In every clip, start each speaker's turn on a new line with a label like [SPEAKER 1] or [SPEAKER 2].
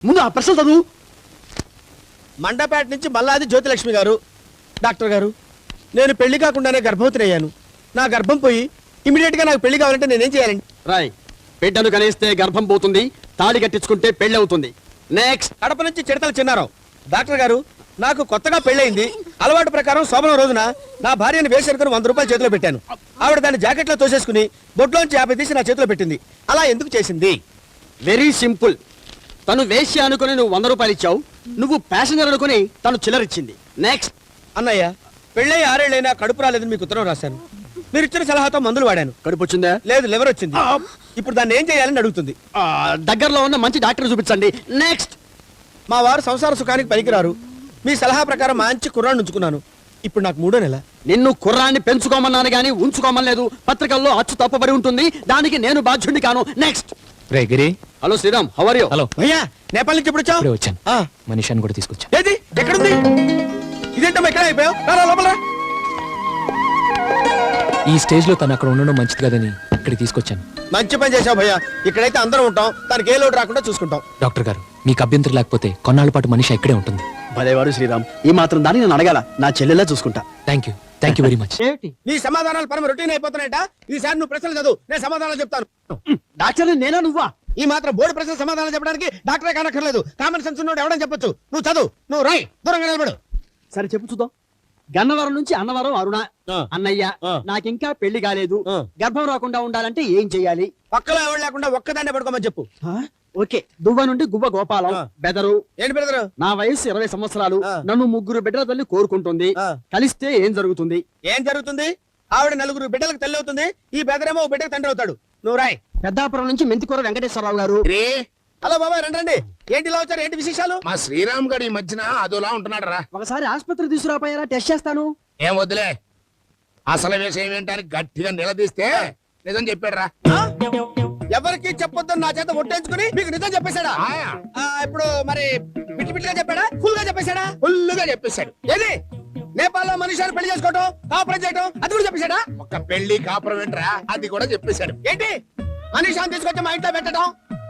[SPEAKER 1] ముందు ఆ ప్రశ్న చదువు. మండపేట నుంచి మల్లాది జ్యోతిలక్ష్మి గారు. డాక్టర్ గారు, నేను పెళ్లి కాకుండానే గర్భవతిని అయ్యాను. నా గర్భం పోయి ఇమీడియట్ గా నాకు పెళ్లి కావాలంటే నేనేం చేయాలండి?
[SPEAKER 2] రాయ్, బిడ్డను కనిస్తే గర్భం పోతుంది, తాళి కట్టించుకుంటే పెళ్లి అవుతుంది. నెక్స్ట్.
[SPEAKER 1] కడప నుంచి చిడతల చిన్నారావు. డాక్టర్ గారు, నాకు కొత్తగా పెళ్ళయింది. అలవాటు ప్రకారం శోభన రోజున నా భార్యను వేసరుకుని 100 రూపాయలు చేతిలో పెట్టాను. ఆవిడ దాన్ని జాకెట్లో తోసేసుకుని బొడ్లోంచి 50 తీసి నా చేతిలో పెట్టింది. అలా ఎందుకు చేసింది?
[SPEAKER 2] Very simple. తను వేశ్య అనుకుని నువ్వు 100 రూపాయలు ఇచ్చావు, నువ్వు ప్యాసింజర్ అనుకుని తను చిల్లరిచ్చింది. నెక్స్ట్.
[SPEAKER 1] అన్నయ్య, పెళ్ళై 6 ఏళ్ళైనా కడుపు రాలేదని మీకు ఉత్తరం రాశాను. మీరు ఇచ్చిన సలహాతో మందులు వాడాను.
[SPEAKER 2] కడుపు వచ్చిందా?
[SPEAKER 1] లేదు, లివర్ వచ్చింది. ఇప్పుడు దాన్ని ఏం చేయాలని అడుగుతుంది.
[SPEAKER 2] దగ్గరలో ఉన్న మంచి డాక్టర్ చూపించండి. నెక్స్ట్.
[SPEAKER 1] మా వారు సంసార సుఖానికి పనికిరారు. మీ సలహా ప్రకారం మంచి కుర్రాన్ని ఉంచుకున్నాను. ఇప్పుడు నాకు 3వ నెల.
[SPEAKER 2] నిన్ను కుర్రాన్ని పెంచుకోమన్నాను గానీ ఉంచుకోమనలేదు. పత్రికల్లో అచ్చు తప్పబడి ఉంటుంది, దానికి నేను బాధ్యుడిని కాను. నెక్స్ట్.
[SPEAKER 3] రే గిరి.
[SPEAKER 2] Hello Sriram, how are you?
[SPEAKER 3] Hello
[SPEAKER 1] అయ్యా, నేపాల్ నుంచి ఎప్పుడు వచ్చావు?
[SPEAKER 3] వచ్చాను. మనీషాని కూడా తీసుకొచ్చా.
[SPEAKER 1] ఏది ఎక్కడుంది? ఇదేంటమ్మా ఎక్కడ అయిపోయావు? లోపల.
[SPEAKER 3] ఈ స్టేజ్ లో తను అక్కడ ఉండడం మంచిది కదని ఇక్కడికి తీసుకొచ్చాను.
[SPEAKER 1] మంచి పని చేసావు భయ్యా. ఇక్కడైతే అందరం ఉంటాం, తనకి ఏ లోటు రాకుండా చూసుకుంటాం.
[SPEAKER 3] డాక్టర్ గారు, మీకు అభ్యంతరం లేకపోతే కొన్నాళ్ళ పాటు మనిషి ఇక్కడే ఉంటుంది.
[SPEAKER 2] భలేవాడు శ్రీరామ్, ఈ మాత్రం దాన్ని నేను అడగాల. నా చెల్లెలా చూసుకుంటా.
[SPEAKER 3] Thank you very much.
[SPEAKER 1] నీ సమాధానాలు పరమ రొటీన్ అయిపోతున్నాయట. ఈసారి నువ్వు ప్రశ్నలు చదువు, నేను సమాధానాలు చెప్తాను.
[SPEAKER 2] డాక్టర్ నేనా నువ్వా?
[SPEAKER 1] ఈ మాత్రం బోర్డు ప్రశ్న సమాధానం చెప్పడానికి డాక్టరే కానక్కర్లేదు. కామన్ సెన్స్ ఉన్నోడు ఎవడని చెప్పొచ్చు. నువ్వు చదువు, నువ్వు రాయ్, దూరంగా నిలబడు.
[SPEAKER 2] సరే చెప్పు చూద్దాం. గన్నవరం నుంచి అన్నవరం అరుణ. అన్నయ్య, నాకింకా పెళ్లి కాలేదు, గర్భం రాకుండా ఉండాలంటే ఏం చెయ్యాలి?
[SPEAKER 1] పక్కలో ఎవరు లేకుండా ఒక్కదాన్నే పడుకోమని చెప్పు.
[SPEAKER 2] ఓకే. దువ్వ నుండి గువ్వ గోపాలం. బెదరు.
[SPEAKER 1] ఏంటి బెదరు?
[SPEAKER 2] నా వయసు 20 సంవత్సరాలు. నన్ను 3 బిడ్డల తల్లి కోరుకుంటుంది. కలిస్తే ఏం జరుగుతుంది?
[SPEAKER 1] ఏం జరుగుతుంది? ఆవిడ 4 బిడ్డలకు తల్లి అవుతుంది. ఈ బెదరేమో బిడ్డకు తండ్రి అవుతాడు. నువ్వు రాయ్.
[SPEAKER 2] పెద్దాపురం నుంచి మెంతికూర వెంకటేశ్వరరావు గారు.
[SPEAKER 1] హలో బాబాయ్, రండి. ఏంటి ఇలా వచ్చారు? ఏంటి విశేషాలు?
[SPEAKER 4] మా శ్రీరామ్ గడి ఈ మధ్యన అదోలా ఉంటున్నాడు రా.
[SPEAKER 2] ఒకసారి ఆసుపత్రి తీసుకురాపోయారా? టెస్ట్ చేస్తాను.
[SPEAKER 4] ఏం వద్దులే, అసలు విషయం ఏంటని గట్టిగా నిలదీస్తే నిజం చెప్పాడు రా.
[SPEAKER 1] ఎవరికి చెప్పొద్దని నా చేత ఒట్టేంచుకుని మీకు నిజం చెప్పేశాడా? ఇప్పుడు మరి బిట్టి బిట్టిగా చెప్పాడా, ఫుల్ గా చెప్పేశాడా?
[SPEAKER 4] ఫుల్లుగా చెప్పేశాడు.
[SPEAKER 1] ఏది నేపాల్లో మనిషిని పెళ్లి చేసుకోవటం, కాపురం చేయటం, అది కూడా చెప్పేశాడా?
[SPEAKER 4] ఒక పెళ్లి కాపురం ఏంట్రా, అది కూడా చెప్పేశాడు.
[SPEAKER 1] ఏంటి మనీషాని తీసుకొచ్చి మా ఇంట్లో పెట్టడం,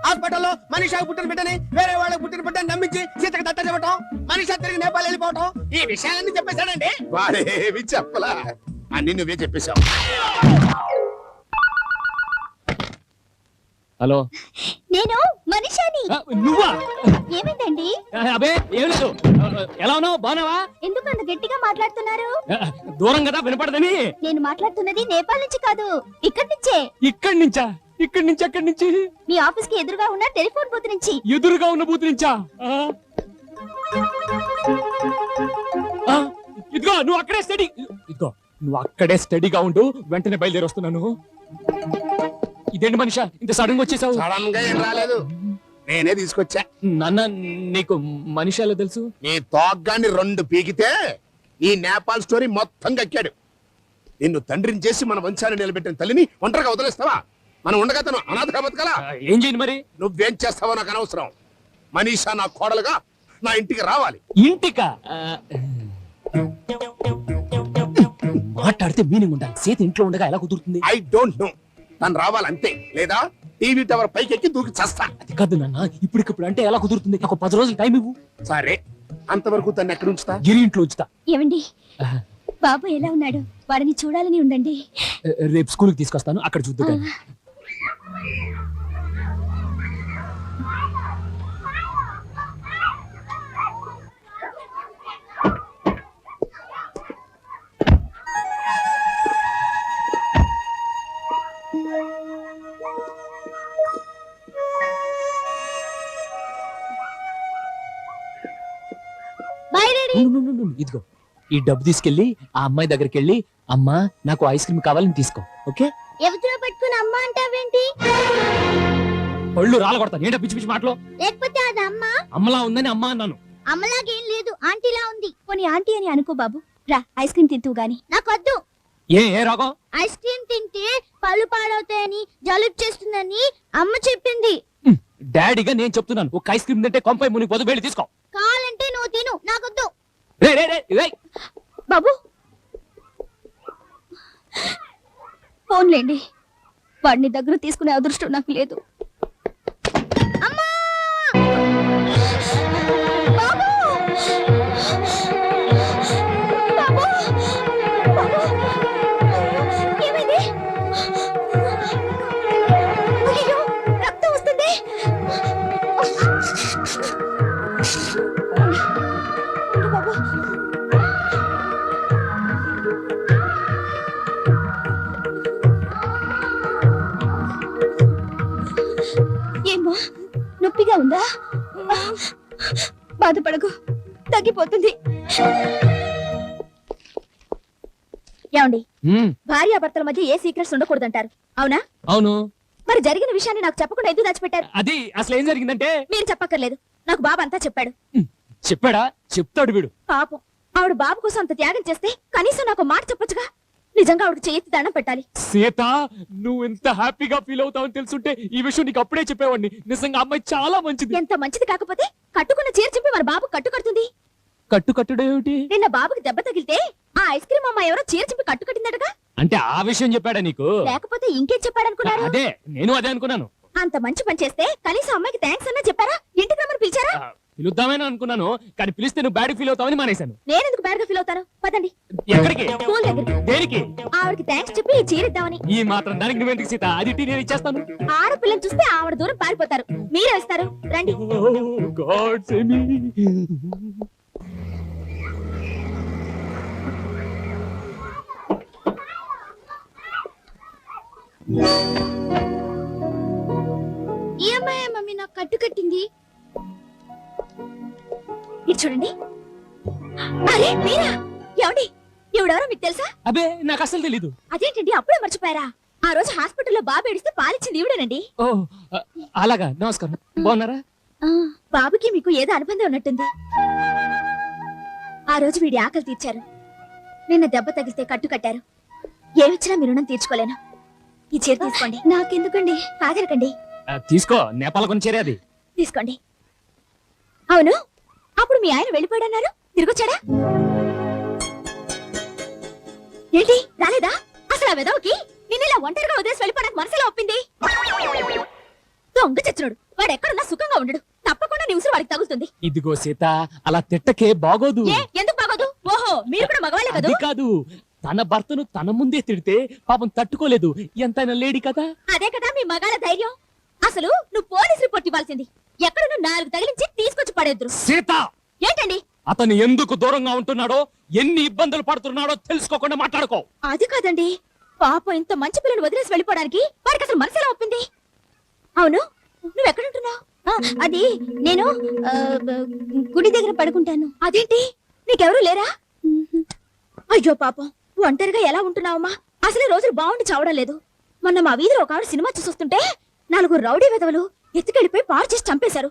[SPEAKER 1] హాస్పిటల్లో మనీషాకు పుట్టిన బిడ్డని వేరే వాళ్ళకి పుట్టిన బిడ్డని నమ్మించి సీతకు దత్త చెప్పటం, మనీషా తిరిగి నేపాల్ వెళ్ళిపోవటం, ఈ విషయాలన్నీ చెప్పేశాడండి.
[SPEAKER 4] వాడేవి చెప్పలా, అన్ని నువ్వే చెప్పేశావు.
[SPEAKER 3] హలో,
[SPEAKER 5] నేను మనీషాని.
[SPEAKER 3] నువ్వా?
[SPEAKER 5] ఏమైందండి?
[SPEAKER 3] అబే ఏం లేదు. ఎలా ఉన్నావు? బాగున్నావా?
[SPEAKER 5] ఎందుకు అంత గట్టిగా మాట్లాడుతున్నారు?
[SPEAKER 3] దూరం కదా వినపడదని.
[SPEAKER 5] నేను మాట్లాడుతున్నది నేపాల్ నుంచి కాదు, ఇక్కడి నుంచే.
[SPEAKER 3] ఇక్కడి నుంచా? ఇక్కడి నుంచి ఎక్కడి నుంచి?
[SPEAKER 5] మీ ఆఫీస్ కి ఎదురుగా ఉన్న టెలిఫోన్ బూత్ నుంచి.
[SPEAKER 3] ఎదురుగా ఉన్న బూత్ నుంచా? ఇదిగో నువ్వు అక్కడే స్టడీగా ఉండు, వెంటనే బయలుదేరి వస్తున్నాను. ఇదేంటి మనిషా, ఇంత సడన్ గా వచ్చేసావు?
[SPEAKER 4] సడన్ గా ఏం రాలేదు, నేనే తీసుకొచ్చా.
[SPEAKER 3] నాన్న, నీకు మనిషి ఎలా తెలుసు?
[SPEAKER 4] నీ తోగ్గాన్ని 2 పీకితే ఈ నేపాల్ స్టోరీ మొత్తం కక్కాడు. నిన్ను తండ్రిని చేసి మన వంశాన్ని నిలబెట్టిన తల్లిని ఒంటరిగా వదిలేస్తావా? మనం ఉండగా తను అనాథగా బతకాలా?
[SPEAKER 3] ఏం చేయండి మరి?
[SPEAKER 4] నువ్వేం చేస్తావో నాకు అనవసరం. మనీషా నా కోడలుగా నా ఇంటికి రావాలి.
[SPEAKER 3] ఇంటికా? మాట్లాడితే మీనింగ్ ఉండాలి. సీత ఇంట్లో ఉండగా ఎలా కుదురుతుంది?
[SPEAKER 4] I don't know. తను రావాలంతే, లేదా టీవీ టవర్ పైకి ఎక్కి దూకి చేస్తా.
[SPEAKER 3] అది కాదు నాన్న, ఇప్పటికిప్పుడు అంటే ఎలా కుదురుతుంది? ఒక 10 రోజులు టైం ఇవ్వు.
[SPEAKER 4] సరే, అంతవరకు తను ఎక్కడ ఉంచుతా?
[SPEAKER 3] గిరి ఇంట్లో ఉంచుతా.
[SPEAKER 5] ఏమండి, బాబు ఎలా ఉన్నాడు? వాడిని చూడాలని ఉందండి.
[SPEAKER 3] రేపు స్కూల్కి తీసుకొస్తాను, అక్కడ చూద్దు కానీ. ఇదిగో ఈ డబ్బు తీసుకెళ్లి ఆ అమ్మాయి దగ్గరికి వెళ్ళి, అమ్మా నాకు ఐస్ క్రీమ్ కావాలని తీసుకో. ఓకే?
[SPEAKER 5] ఎవరితో పట్టుకుని అమ్మ అంటావేంటి?
[SPEAKER 3] పళ్ళు రాలగొడతాను. ఏంటో పిచ్చి పిచ్చి మాటలు.
[SPEAKER 5] లేకపోతే అది అమ్మ
[SPEAKER 3] అమ్మలా ఉందని అమ్మ అన్నాను.
[SPEAKER 5] అమ్మలాగేం లేదు, ఆంటీలా ఉంది. పోనీ ఆంటీ అని అనుకో బాబు. రా, ఐస్ క్రీమ్ తింటూ గాని. నాకొద్దు.
[SPEAKER 3] ఏ రోగం?
[SPEAKER 5] ఐస్ క్రీమ్ తింటే పళ్ళు పాడవుతాయని, జలుబు చేస్తుందని అమ్మ చెప్పింది.
[SPEAKER 3] డాడీగా నేను చెప్తున్నాను, ఒక ఐస్ క్రీమ్ తింటే కొంపై మునిగి పోదు, వెళ్ళి తీసుకో.
[SPEAKER 5] కావాలంటే నువ్వు తిను, నాకొద్దు.
[SPEAKER 3] బాబు
[SPEAKER 5] ఫోన్లేండి, వాడిని దగ్గర తీసుకునే అదృష్టం నాకు లేదు. అమ్మా! బాధపడకు, తగ్గిపోతుంది. ఏమండి, భార్యాభర్తల మధ్య ఏ సీక్రెట్స్ ఉండకూడదంటారు, అవునా?
[SPEAKER 3] అవును.
[SPEAKER 5] మరి జరిగిన విషయాన్ని నాకు చెప్పకుండా ఎందుకు దాచిపెట్టారు?
[SPEAKER 3] అది అసలు ఏం జరిగిందంటే
[SPEAKER 5] మీరు చెప్పక్కర్లేదు, నాకు బాబు అంతా చెప్పాడు.
[SPEAKER 3] చెప్పాడా? చెప్తాడు వీడు.
[SPEAKER 5] పాపం, ఆవిడ బాబు కోసం అంత త్యాగం చేస్తే కనీసం నాకు మాట చెప్పొచ్చుగా. నిజంగా ఆవిడకి చేతి దండం పెట్టాలి.
[SPEAKER 3] సీత, నువ్వు ఎంత హ్యాపీగా ఫీల్ అవుతావని తెలుసుంటే ఈ విషయం నీకు అప్పుడే చెప్పేవాడిని. నిజంగా అమ్మాయి చాలా మంచిది.
[SPEAKER 5] ఎంత మంచిది కాకపోతే కట్టుకున్న చీర చింపి మన బాబు కట్టు కడుతుంది.
[SPEAKER 3] కట్టుడేమిటి?
[SPEAKER 5] నిన్న బాబుకి దెబ్బ తగిలితే ఆ ఐస్ క్రీమ్ అమ్మ ఎవరో చీర చింపి కట్టు కట్టిందటగా.
[SPEAKER 3] అంటే ఆ విషయం చెప్పాడా నీకు?
[SPEAKER 5] లేకపోతే ఇంకేం చెప్పాడనుకున్నారు?
[SPEAKER 3] అదే, నేను అదే అనుకున్నాను.
[SPEAKER 5] అంత మంచి పని చేస్తే కనీసం అమ్మాయికి థ్యాంక్స్ అన్నా చెప్పారా? ఇంటికి రమ్మని పిలిచారా?
[SPEAKER 3] పిలుద్దామని అనుకున్నాను, కానీ పిలిస్తే నువ్వు బ్యాడ్ ఫీల్ అవుతావని మానేశాను.
[SPEAKER 5] నేనెందుకు బ్యాడ్ గా ఫీల్ అవుతాను? పదండి.
[SPEAKER 3] ఎక్కడికి?
[SPEAKER 5] స్కూల్ దగ్గరికి.
[SPEAKER 3] దేనికి?
[SPEAKER 5] ఆవిడకి థ్యాంక్స్ చెప్పి ఈ చీర ఇద్దామని.
[SPEAKER 3] ఈ మాత్రం దానికి నువ్వెందుకు సీత? అది ఇట్టి నేను ఇచ్చేస్తాను.
[SPEAKER 5] ఆడపిల్లని చూస్తే ఆవిడ దూరం పారిపోతారు, మీరే వస్తారు. రండి.
[SPEAKER 3] God save me.
[SPEAKER 5] ఈ అమ్మాయి మమ్మీ నాకు కట్టు కట్టింది. ఇది చూడండి. అరే మీరా? ఏమండి, ఎవడెవరో మీకు తెలుసా?
[SPEAKER 3] అబే, నాకు అసలు తెలీదు.
[SPEAKER 5] అదేంటండి, అప్పుడే మర్చిపోయారా? ఆ రోజు హాస్పిటల్లో బాబు ఏడిస్తే పాలిచ్చింది ఈవిడేనండి.
[SPEAKER 3] ఓ, అలాగా. నమస్కారం. బాగున్నారా?
[SPEAKER 5] బాబుకి మీకు ఏదో అనుబంధం ఉన్నట్టుంది. ఆ రోజు వీడి ఆకలి తీర్చారు, నిన్న దెబ్బ తగిలితే కట్టు కట్టారు. ఏమిచ్చినా మీ రుణం తీర్చుకోలేను. ఈ చీర తీసుకోండి. నాకెందుకండి? కాదనకండి.
[SPEAKER 3] తీసుకో, నేపాల్ కొని చేరే అది.
[SPEAKER 5] తీసుకోండి. అవును, అప్పుడు మీ ఆయన వెళ్ళిపోయాడన్నారు, తిరిగొచ్చాడా? ఏంటి, రాలేదా? అసలు ఆ వెదవకి నిన్న ఇలా ఒంటరిగా వదిలేసి వెళ్ళిపోవడానికి మనసులో ఒప్పింది. దొంగ చచ్చినోడు, వాడు ఎక్కడున్నా సుఖంగా ఉండడు. తప్పకుండా నీ ఉసురు వాడికి తగులుతుంది.
[SPEAKER 3] ఇదిగో సీత, అలా తిట్టకే, బాగోదు.
[SPEAKER 5] ఏ, ఎందుకు బాగోదు? ఓహో, మీరు కూడా మగవాళ్ళే కదా?
[SPEAKER 3] అది కాదు, తన భర్తను తన ముందే తిడితే పాపం తట్టుకోలేదు. ఎంతైనా లేడీ కదా.
[SPEAKER 5] అదే కదా మీ మగాళ్ళ ధైర్యం. అసలు నువ్వు పోలీస్ రిపోర్ట్ ఇవ్వాల్సింది. ఎక్కడున్నా 4 తగిలించి తీసుకొచ్చి పడేద్దరు.
[SPEAKER 3] సీత,
[SPEAKER 5] ఏంటండి?
[SPEAKER 3] అతను ఎందుకు దూరంగా ఉంటున్నాడో, ఎన్ని ఇబ్బందులు పడుతున్నాడో తెలుసుకోకుండా మాట్లాడుకో.
[SPEAKER 5] అది కాదండి, పాపం ఇంత మంచి పిల్లని వదిలేసి వెళ్ళిపోవడానికి వాడికి అసలు మనసులో ఒప్పింది. అవును, నువ్వెక్కడుంటున్నావు? అది నేను గుడి దగ్గర పడుకుంటాను. అదేంటి, నీకెవరూ లేరా? అయ్యో పాపం, ఒంటరిగా ఎలా ఉంటున్నావమ్మా? అసలే రోజులు బాగుండి చావడం లేదు. మొన్న మా వీధిలో ఒక ఆవిడ సినిమా చూస్తుంటే 4 రౌడీ వెధవలు ఎత్తుకెళ్ళిపోయి పాడు చేసి చంపేశారు.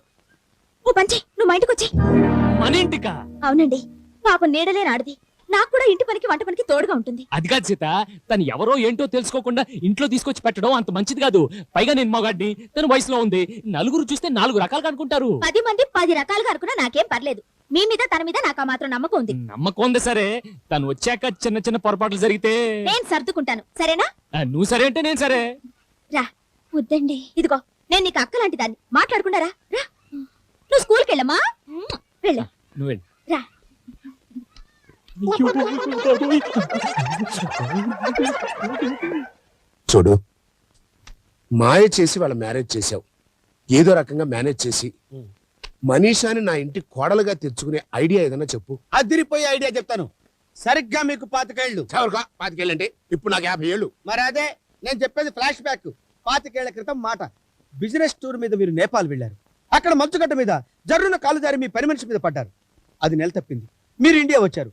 [SPEAKER 5] ఓ పంచి, నువ్వు మా ఇంటికి వచ్చి.
[SPEAKER 3] మన ఇంటికా?
[SPEAKER 5] అవునండి, పాపం నీడలే నాడిది. నాకు కూడా ఇంటి పనికి వంట పనికి తోడుగా ఉంటుంది.
[SPEAKER 3] అది కాదు సీత, తను ఎవరో ఏంటో తెలుసుకోకుండా ఇంట్లో తీసుకొచ్చి పెట్టడం అంత మంచిది కాదు. పైగా నేను మగాడిని, తన వయసులో ఉంది. నలుగురు చూస్తే 4 రకాలుగా అనుకుంటారు.
[SPEAKER 5] 10 మంది 10 రకాలుగా అనుకున్నా నాకేం పర్లేదు. మీ మీద తన మీద నాకు ఆ మాత్రం నమ్మకం ఉంది.
[SPEAKER 3] నమ్మకం ఉంది సరే, తను వచ్చాక చిన్న చిన్న పొరపాట్లు జరిగితే
[SPEAKER 5] నేను సర్దుకుంటాను, సరేనా?
[SPEAKER 3] నువ్వు సరే అంటే నేను సరే.
[SPEAKER 5] రా, వద్దండి. ఇదిగో, నేను నీకు అక్క లాంటి దాన్ని. మాట్లాడకుండా రా. రా, నువ్వు స్కూల్కి వెళ్ళమ్మా. వెళ్ళు.
[SPEAKER 3] నువ్వు వెళ్ళు.
[SPEAKER 5] రా.
[SPEAKER 4] చూడు, మాయ చేసి వాళ్ళ మ్యారేజ్ చేసావు. ఏదో రకంగా మేనేజ్ చేసి మనీషాని నా ఇంటి కోడలుగా తెచ్చుకునే ఐడియా ఏదైనా చెప్పు.
[SPEAKER 1] అదిరిపోయే ఐడియా చెప్తాను. సరిగ్గా మీకు 25 ఏళ్ళు.
[SPEAKER 4] చవరగా 25 ఏళ్ళంటే ఇప్పుడు నాకు 50 ఏళ్ళు.
[SPEAKER 1] మరి అదే నేను చెప్పేది ఫ్లాష్ బ్యాక్. 25 ఏళ్ల క్రితం మాట. బిజినెస్ టూర్ మీద మీరు నేపాల్ వెళ్ళారు. అక్కడ మంచుగడ్డ మీద జర్రున కాలు జారి మీ పని మనిషి మీద పడ్డారు. అది నెల తప్పింది. మీరు ఇండియా వచ్చారు.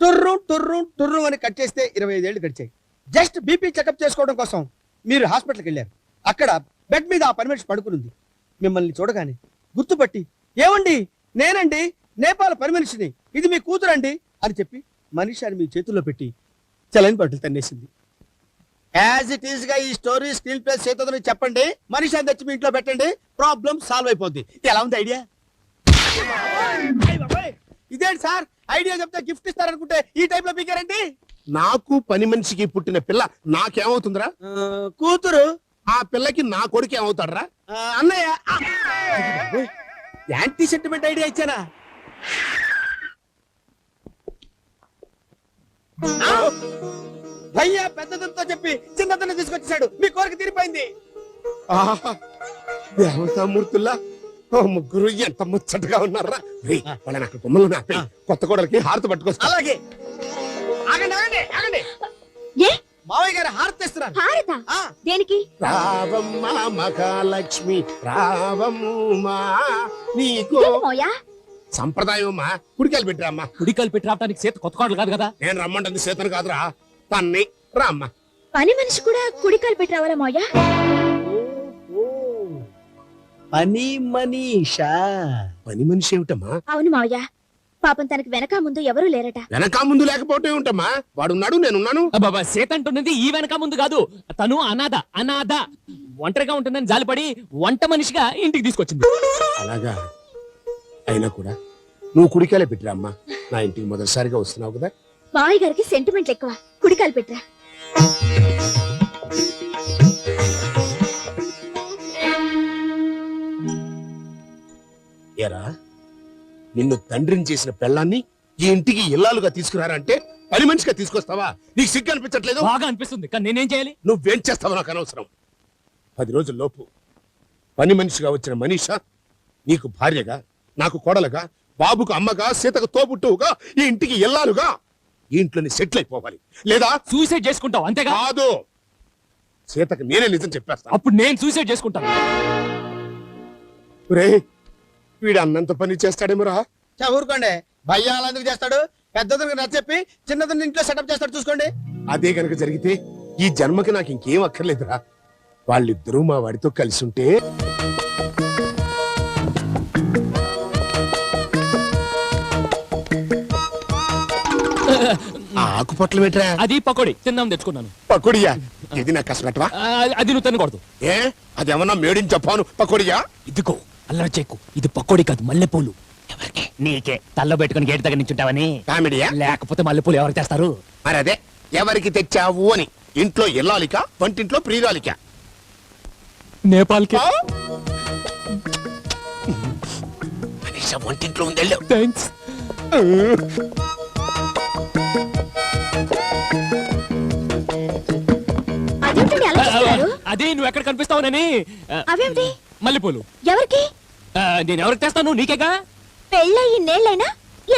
[SPEAKER 1] టుర్రు టుర్రు టుర్రు అని కట్ చేస్తే 25 ఏళ్ళు గడిచాయి. జస్ట్ బీపీ చెకప్ చేసుకోవడం కోసం మీరు హాస్పిటల్కి వెళ్ళారు. అక్కడ బెడ్ మీద ఆ పని మనిషి పడుకునుంది. మిమ్మల్ని చూడగానే గుర్తుపట్టి, ఏమండి నేనండి నేపాల్ పని మనిషిని, ఇది మీ కూతురండి అని చెప్పి మనీషాని మీ చేతుల్లో పెట్టి చలని బట్టలు తన్నేసింది. యాజ్ ఇట్ ఈస్ గా ఈ స్టోరీ స్క్రీన్ ప్లే చేతులని చెప్పండి, మనీషాని తెచ్చి మీ ఇంట్లో పెట్టండి, ప్రాబ్లం సాల్వ్ అయిపోద్ది. ఎలా ఉంది ఐడియా? ఇదేంటి సార్, ఐడియా చెప్తే గిఫ్ట్ ఇస్తారనుకుంటే ఈ టైప్ లో పీకారండి.
[SPEAKER 4] నాకు పని మనిషికి పుట్టిన పిల్ల నాకేమవుతుందిరా?
[SPEAKER 1] కూతురు.
[SPEAKER 4] ఆ పిల్లకి నా కొడుకు ఏమవుతాడరా?
[SPEAKER 1] అన్నయ్య. యాంటీ సెంటిమెంట్ ఐడియా ఇచ్చానా? భయ్యా పెద్దదంతో చెప్పి చిన్నతను తీసుకొచ్చేసాడు. మీ కోరిక తీరిపోయింది.
[SPEAKER 4] దేవతామూర్తుల్లా ముగ్గురు ఎంత ముచ్చటగా ఉన్నారా? వాళ్ళని అక్కడ బొమ్మలు నాపి కొత్త కోడలకి హారతి పట్టుకొస్తా.
[SPEAKER 1] అలాగే. ఆగండి ఆగండి ఆగండి.
[SPEAKER 5] ఏ
[SPEAKER 1] మావయ్య గారు హారతి ఇస్తున్నారు
[SPEAKER 5] హారత
[SPEAKER 1] ఆ.
[SPEAKER 5] దేనికి?
[SPEAKER 4] రావమ్మ మహాలక్ష్మి రావమ్మా నీకు
[SPEAKER 5] ఏంటి మావయ్య?
[SPEAKER 4] సంప్రదాయం అమ్మా కుడికాయలు పెట్టిరా అమ్మా.
[SPEAKER 3] కుడికాయలు పెట్టి రావడానికి చేత కొత్త కోడలు కాదు కదా.
[SPEAKER 4] నేను రమ్మంటుంది సీతను కాదురా తన్ని రా అమ్మా.
[SPEAKER 5] పని మనిషి కూడా కుడికాలు పెట్టి రావాలా మావయ్య?
[SPEAKER 1] పని మనీషా
[SPEAKER 4] పని మనిషి ఏమిటమ్మా?
[SPEAKER 5] అవును మావయ్య, పాపం తనకి వెనక ముందు ఎవరూ లేరట.
[SPEAKER 4] వెనక ముందు లేకపోతే ఏమిటమ్మా? వాడున్నాడు నేనున్నాను.
[SPEAKER 3] బాబా సీత అంటున్నది ఈ వెనక ముందు కాదు. తను అనాథ ఒంటరిగా ఉంటుందని జాలిపడి వంట మనిషిగా ఇంటికి తీసుకొచ్చింది.
[SPEAKER 4] అలాగా అయినా కూడా నువ్వు కుడికాయలే పెట్టిరా అమ్మా. నా ఇంటికి మొదటిసారిగా వస్తున్నావు కదా.
[SPEAKER 5] మావయ్య గారికి సెంటిమెంట్లు ఎక్కువ. కుడికాలు పెట్టరా.
[SPEAKER 4] ఏరా నిన్ను తండ్రిని చేసిన పెళ్ళాన్ని ఈ ఇంటికి ఇల్లాలుగా తీసుకురారంటే పని మనిషిగా తీసుకొస్తావా? నీకు సిగ్గు అనిపించట్లేదు?
[SPEAKER 3] బాగా అనిపిస్తుంది కానీ నేనేం చేయాలి?
[SPEAKER 4] నువ్వేం చేస్తావో నాకు అనవసరం. 10 రోజుల లోపు పని మనిషిగా వచ్చిన మనీషా నీకు భార్యగా, నాకు కోడలుగా, బాబుకు అమ్మగా, సీతకు తోబుట్టువుగా, ఈ ఇంటికి ఇల్లాలుగా ఈ ఇంట్లోని సెటిల్ అయిపోవాలి. లేదా
[SPEAKER 3] సూసైడ్ చేసుకుంటావు అంతేగా?
[SPEAKER 4] కాదు, సీతకు నేనే నిజం చెప్పేస్తా.
[SPEAKER 3] అప్పుడు నేను సూసైడ్ చేసుకుంటాను.
[SPEAKER 4] రే వీడు అన్నంత పని చేస్తాడేమోరా.
[SPEAKER 1] ఊరుకోండి, భయ్యాలు ఎందుకు చేస్తాడు? పెద్దదనికి నచ్చ చెప్పి చిన్నదని ఇంట్లో సెటప్ చేస్తాడు, చూసుకోండి.
[SPEAKER 4] అదే గనక జరిగితే ఈ జన్మకి నాకు ఇంకేం అక్కర్లేదురా. వాళ్ళిద్దరూ మా వాడితో కలిసి ఉంటే ఆకుపొట్లు పెట్టరా.
[SPEAKER 3] అది పకోడీ తిందాం తెచ్చుకున్నాను.
[SPEAKER 4] పకోడియా? ఇది నాకు కష్టపెట్టవా?
[SPEAKER 3] అది నువ్వు తినకూడదు.
[SPEAKER 4] ఏ అదేమన్నా మేడిని చెప్పాను పకోడియా?
[SPEAKER 3] ఇదిగో అల్లరి చెక్కు, ఇది పకోడీ కాదు మల్లెపూలు. ఎవరికి? నీకే. తల్లో పెట్టుకుని గేట్ దగ్గర నించుంటావని.
[SPEAKER 4] కామెడియా?
[SPEAKER 3] లేకపోతే మల్లెపూలు ఎవరు తెస్తారు?
[SPEAKER 4] మరి అదే ఎవరికి తెచ్చావు అని. ఇంట్లో ఇల్లాలిక, వంటింట్లో ప్రియురాలిక.
[SPEAKER 3] నేపాల్కి.
[SPEAKER 4] మనీషా వంటింట్లో ఉంది, వెళ్ళు.
[SPEAKER 3] థ్యాంక్స్.
[SPEAKER 5] అదేంటండి అలా చూస్తున్నారు?
[SPEAKER 3] అదే నువ్వు ఎక్కడ కనిపిస్తావునని.
[SPEAKER 5] అవేమిటి?
[SPEAKER 3] మల్లెపూలు
[SPEAKER 5] ఎవరికి?
[SPEAKER 3] నేను ఎవరికి తెస్తాను? నీకేగా.
[SPEAKER 5] పెళ్ళయి ఇన్నేళ్ళైనా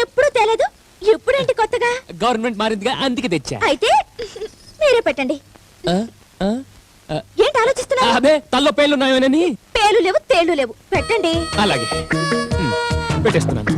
[SPEAKER 5] ఎప్పుడూ తెలేదు. ఎప్పుడేంటి కొత్తగా?
[SPEAKER 3] గవర్నమెంట్ మారిందిగా, అందుకే తెచ్చా.
[SPEAKER 5] అయితే మీరే పెట్టండి.
[SPEAKER 3] ఆ, ఆ,
[SPEAKER 5] ఏంటి ఆలోచిస్తున్నారు?
[SPEAKER 3] అదే తల్లో పేర్లున్నాయోనని.
[SPEAKER 5] పేలు లేవు, తేళ్లు లేవు. పెట్టండి.
[SPEAKER 3] అలాగే పెట్టేస్తున్నాను.